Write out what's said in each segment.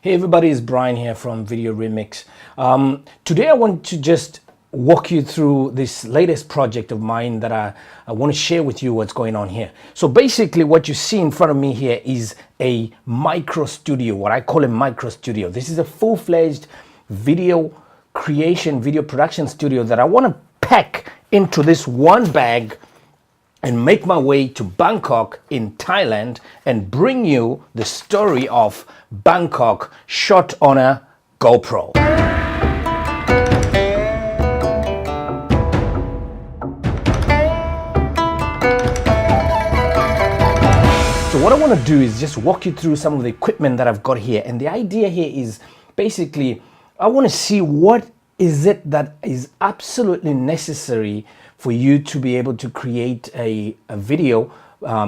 Hey everybody, it's Brian here from Video Remix. Today I want to just walk you through this latest project of mine that I want to share with you what's going on here. So basically what you see in front of me here is a micro studio, what I call a micro studio. This is a full-fledged video creation, video production studio that I want to pack into this one bag and make my way to Bangkok in Thailand and bring you the story of Bangkok shot on a GoPro. So what I want to do is just walk you through some of the equipment that I've got here. And the idea here is basically, I want to see what is it that is absolutely necessary for you to be able to create a video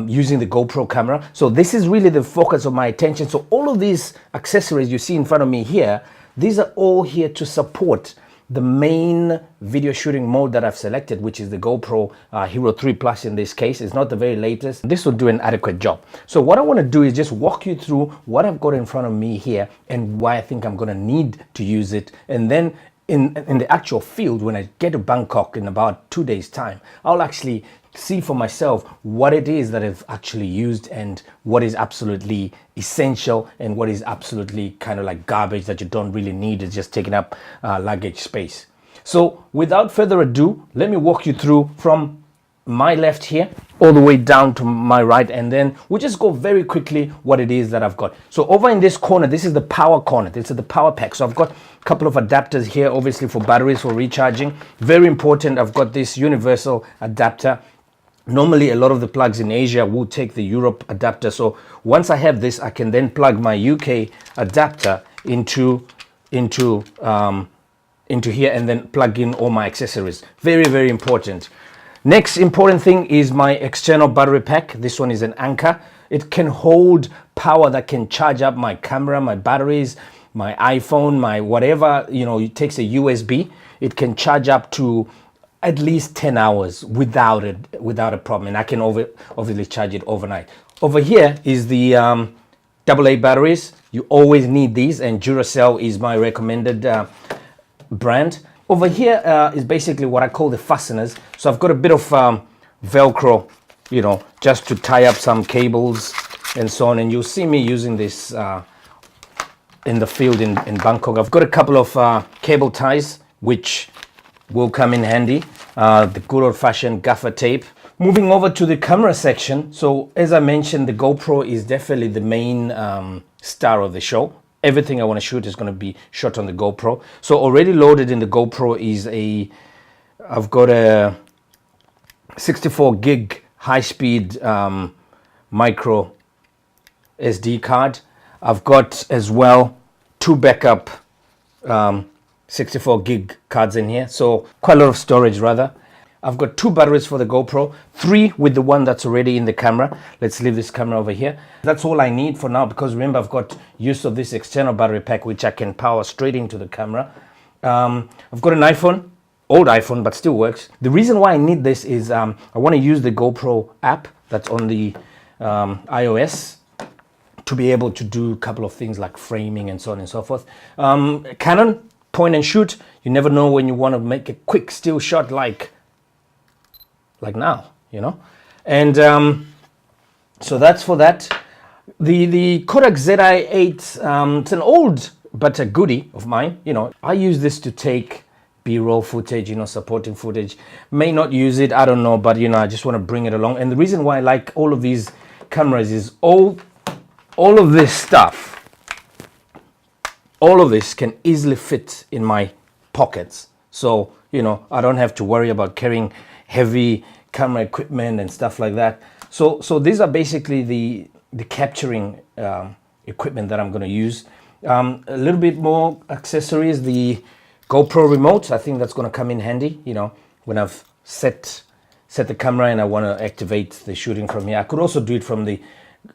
using the GoPro camera. So this is really the focus of my attention. So all of these accessories you see in front of me here, these are all here to support the main video shooting mode that I've selected, which is the GoPro Hero 3 Plus in this case. It's not the very latest. This will do an adequate job. So what I want to do is just walk you through what I've got in front of me here and why I think I'm going to need to use it. And then in the actual field, when I get to Bangkok in about 2 days time, I'll actually see for myself what it is that I've actually used and what is absolutely essential and what is absolutely kind of like garbage that you don't really need. It's just taking up luggage space. So without further ado, let me walk you through from my left here all the way down to my right, and then we'll just go very quickly what it is that I've got. So over in this corner, this is the power corner. This is the power pack. So I've got a couple of adapters here, obviously for batteries, for recharging. Very important. I've got this universal adapter. Normally a lot of the plugs in Asia will take the Europe adapter. So once I have this, I can then plug my UK adapter into here and then plug in all my accessories. Very, very important. Next important thing is my external battery pack. This one is an Anker. It can hold power that can charge up my camera, my batteries, my iPhone, my whatever, you know, it takes a USB. It can charge up to at least 10 hours without a problem. And I can obviously charge it overnight. Over here is the AA batteries. You always need these, and Duracell is my recommended brand. Over here is basically what I call the fasteners. So I've got a bit of Velcro, you know, just to tie up some cables and so on. And you'll see me using this in the field in Bangkok. I've got a couple of cable ties, which will come in handy. The good old-fashioned gaffer tape. Moving over to the camera section. So as I mentioned, the GoPro is definitely the main star of the show. Everything I want to shoot is going to be shot on the GoPro. So already loaded in the GoPro is I've got a 64 gig high-speed micro SD card. I've got as well 2 backup 64 gig cards in here. So quite a lot of storage rather. I've got 2 batteries for the GoPro, 3 with the one that's already in the camera. Let's leave this camera over here. That's all I need for now, because remember I've got use of this external battery pack which I can power straight into the camera. I've got an iPhone, old iPhone, but still works. The reason why I need this is I want to use the GoPro app that's on the iOS to be able to do a couple of things like framing and so on and so forth. Canon, point and shoot. You never know when you want to make a quick still shot like now, you know. And so that's for that. The Kodak ZI-8, it's an old but a goodie of mine. You know, I use this to take B-roll footage, you know, supporting footage. May not use it, I don't know, but you know, I just want to bring it along. And the reason why I like all of these cameras is all of this stuff, all of this can easily fit in my pockets. So, you know, I don't have to worry about carrying heavy camera equipment and stuff like that. So these are basically the capturing equipment that I'm going to use. A little bit more accessories, the GoPro remote. I think that's going to come in handy, you know, when I've set the camera and I want to activate the shooting from here. I could also do it from the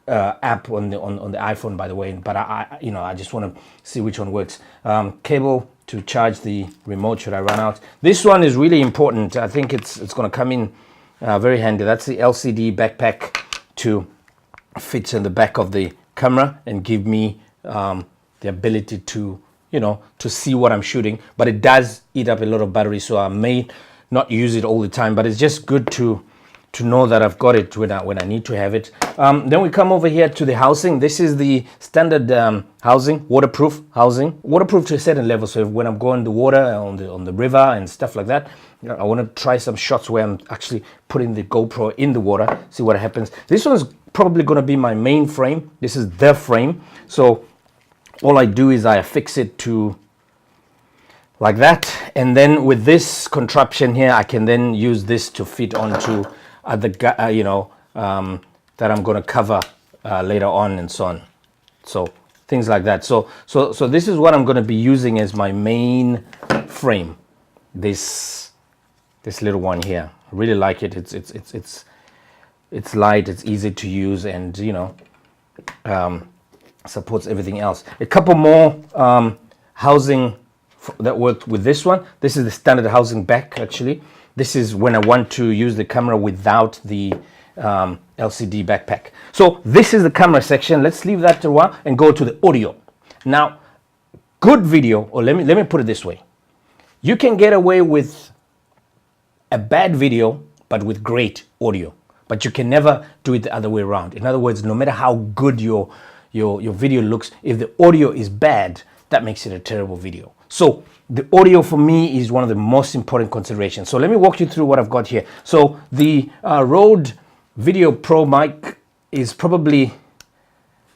app on the iPhone, by the way, but I just want to see which one works. Cable to charge the remote should I run out. This one is really important. I think it's going to come in very handy. That's the LCD backpack to fit in the back of the camera and give me the ability to, to see what I'm shooting, but it does eat up a lot of battery, so I may not use it all the time, but it's just good to know that I've got it when I need to have it. Then we come over here to the housing. This is the standard housing, waterproof housing, waterproof to a certain level. So when I'm going the water on the river and stuff like that, I want to try some shots where I'm actually putting the GoPro in the water, see what happens. This one's probably going to be my main frame. This is the frame. So all I do is I affix it to like that, and then with this contraption here, I can then use this to fit onto that I'm going to cover later on and so on. So things like that. So this is what I'm going to be using as my main frame. This little one here. I really like it. It's light. It's easy to use, and supports everything else. A couple more housing that worked with this one. This is the standard housing back, actually. This is when I want to use the camera without the LCD backpack. So this is the camera section. Let's leave that a while and go to the audio. Now, good video, or let me put it this way. You can get away with a bad video, but with great audio. But you can never do it the other way around. In other words, no matter how good your video looks, if the audio is bad, that makes it a terrible video. So the audio for me is one of the most important considerations. So let me walk you through what I've got here. So the Rode Video Pro mic is probably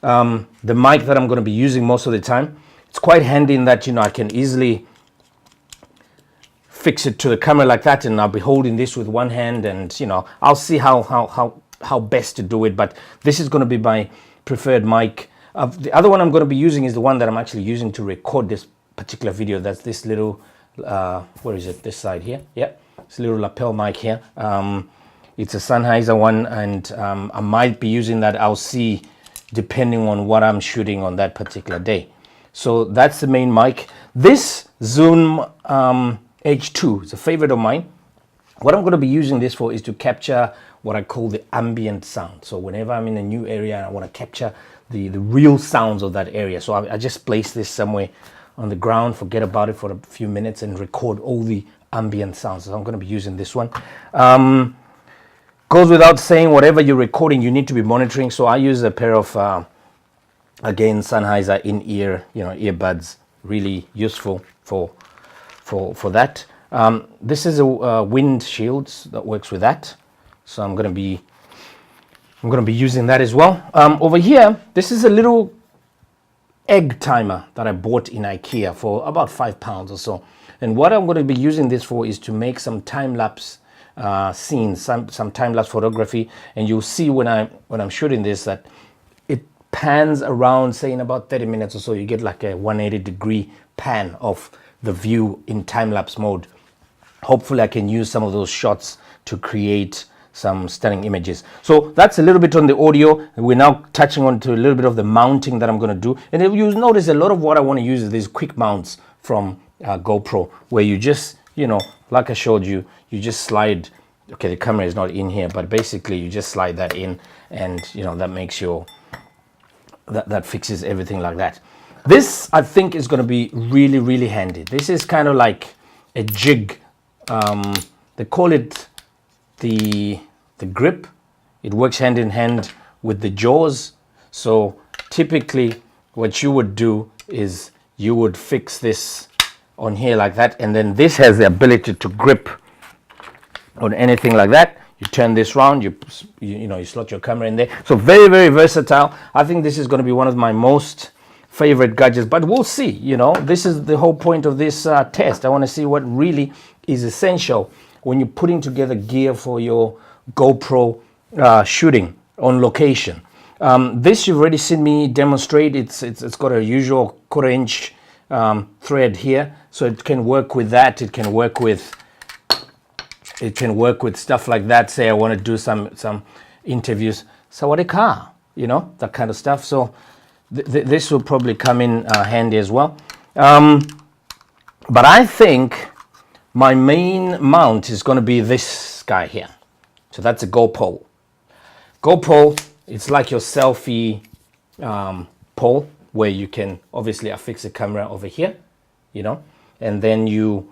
the mic that I'm going to be using most of the time. It's quite handy in that, I can easily fix it to the camera like that, and I'll be holding this with one hand, and I'll see how best to do it. But this is going to be my preferred mic. The other one I'm going to be using is the one that I'm actually using to record this particular video. That's this little where is it, this side here. Yeah, it's a little lapel mic here. It's a Sennheiser one, and I might be using that. I'll see depending on what I'm shooting on that particular day. So that's the main mic. This Zoom H2 is a favorite of mine. What I'm going to be using this for is to capture what I call the ambient sound. So whenever I'm in a new area and I want to capture the real sounds of that area, so I just place this somewhere on the ground, forget about it for a few minutes, and record all the ambient sounds. So I'm going to be using this one. Goes without saying, whatever you're recording, you need to be monitoring. So I use a pair of again Sennheiser in-ear earbuds, really useful for that. This is a wind shield that works with that, so I'm going to be using that as well. Over here, this is a little egg timer that I bought in IKEA for about £5 or so. And what I'm going to be using this for is to make some time-lapse scenes, some time-lapse photography. And you'll see when I'm shooting this that it pans around, say in about 30 minutes or so, you get like a 180-degree pan of the view in time-lapse mode. Hopefully I can use some of those shots to create some stunning images. So that's a little bit on the audio. We're now touching on to a little bit of the mounting that I'm going to do. And if you notice, a lot of what I want to use is these quick mounts from GoPro, where you just, like I showed you, you just slide. Okay, the camera is not in here, but basically you just slide that in, and that makes that fixes everything like that. This, I think, is going to be really, really handy. This is kind of like a jig. They call it the grip. It works hand in hand with the jaws. So typically what you would do is you would fix this on here like that, and then this has the ability to grip on anything like that. You turn this round, you slot your camera in there. So very, very versatile. I think this is going to be one of my most favorite gadgets, but we'll see. This is the whole point of this test. I want to see what really is essential when you're putting together gear for your GoPro shooting on location. This you've already seen me demonstrate. It's got a usual 1/4 inch thread here, so it can work with that. It can work with stuff like that. Say I want to do some interviews, sawadee-ka, that kind of stuff. So this will probably come in handy as well. But I think my main mount is going to be this guy here. So that's a GoPro. GoPro, it's like your selfie pole, where you can obviously affix the camera over here, you know, and then you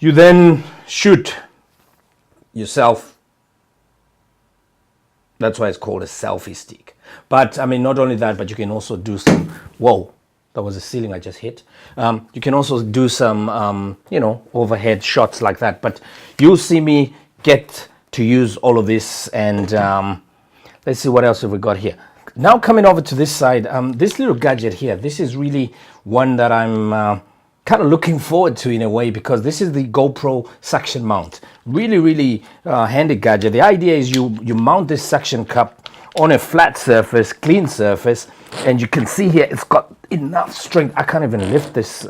then shoot yourself. That's why it's called a selfie stick. But I mean, not only that, but you can also do some, whoa, that was a ceiling I just hit. You can also do some, you know, overhead shots like that. But you'll see me get to use all of this. And let's see what else have we got here. Now coming over to this side, this little gadget here, this is really one that I'm kind of looking forward to in a way, because this is the GoPro suction mount. Really handy gadget. The idea is you mount this suction cup on a flat surface, clean surface, and you can see here it's got enough strength. I can't even lift this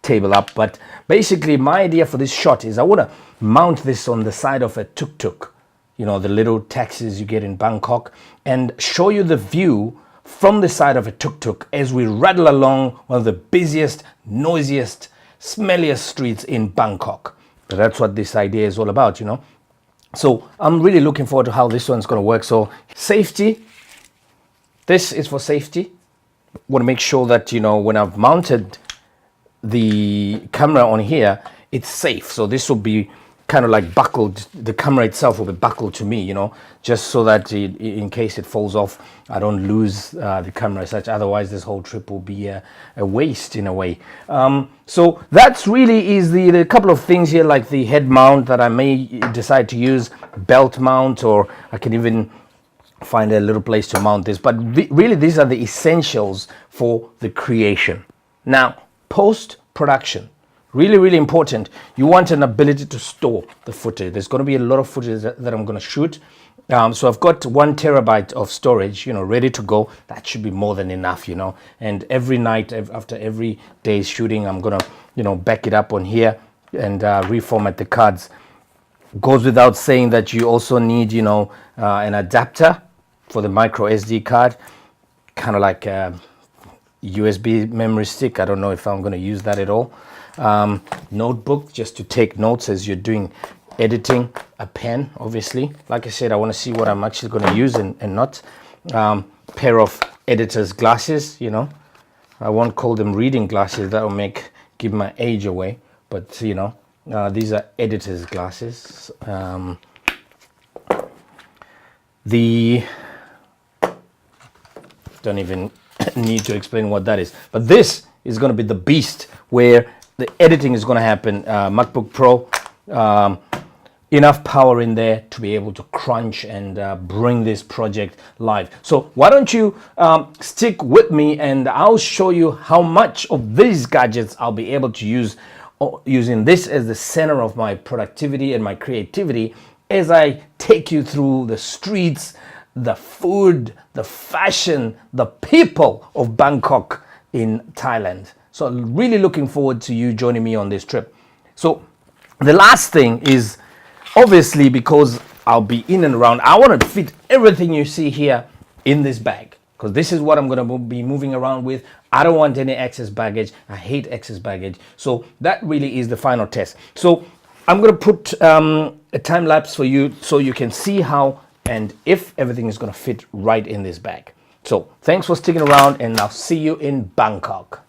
table up, but basically my idea for this shot is I want to mount this on the side of a tuk-tuk, you know, the little taxis you get in Bangkok, and show you the view from the side of a tuk-tuk as we rattle along one of the busiest, noisiest, smelliest streets in Bangkok. So that's what this idea is all about, you know. So I'm really looking forward to how this one's going to work. So safety, this is for safety. Want to make sure that, you know, when I've mounted the camera on here, it's safe. So this will be kind of like buckled, the camera itself will be buckled to me, you know, just so that in case it falls off, I don't lose the camera as such. Otherwise this whole trip will be a waste in a way. So that's really is the couple of things here, like the head mount that I may decide to use, belt mount, or I can even find a little place to mount this. But really these are the essentials for the creation. Now, post-production. Really important. You want an ability to store the footage. There's going to be a lot of footage that I'm going to shoot. So I've got 1 terabyte of storage, you know, ready to go. That should be more than enough, you know. And every night, after every day's shooting, I'm going to, you know, back it up on here and reformat the cards. Goes without saying that you also need, you know, an adapter for the micro SD card, kind of like a USB memory stick. I don't know if I'm going to use that at all. Notebook just to take notes as you're doing editing, a pen obviously. Like I said, I want to see what I'm actually going to use and not. Pair of editor's glasses, you know, I won't call them reading glasses, that will give my age away, but you know, these are editor's glasses. Don't even need to explain what that is, but this is going to be the beast where the editing is going to happen. MacBook Pro, enough power in there to be able to crunch and bring this project live. So why don't you stick with me and I'll show you how much of these gadgets I'll be able to use, using this as the center of my productivity and my creativity as I take you through the streets, the food, the fashion, the people of Bangkok in Thailand. So really looking forward to you joining me on this trip. So the last thing is, obviously, because I'll be in and around, I want to fit everything you see here in this bag, because this is what I'm going to be moving around with. I don't want any excess baggage. I hate excess baggage. So that really is the final test. So I'm going to put a time lapse for you so you can see how and if everything is going to fit right in this bag. So thanks for sticking around, and I'll see you in Bangkok.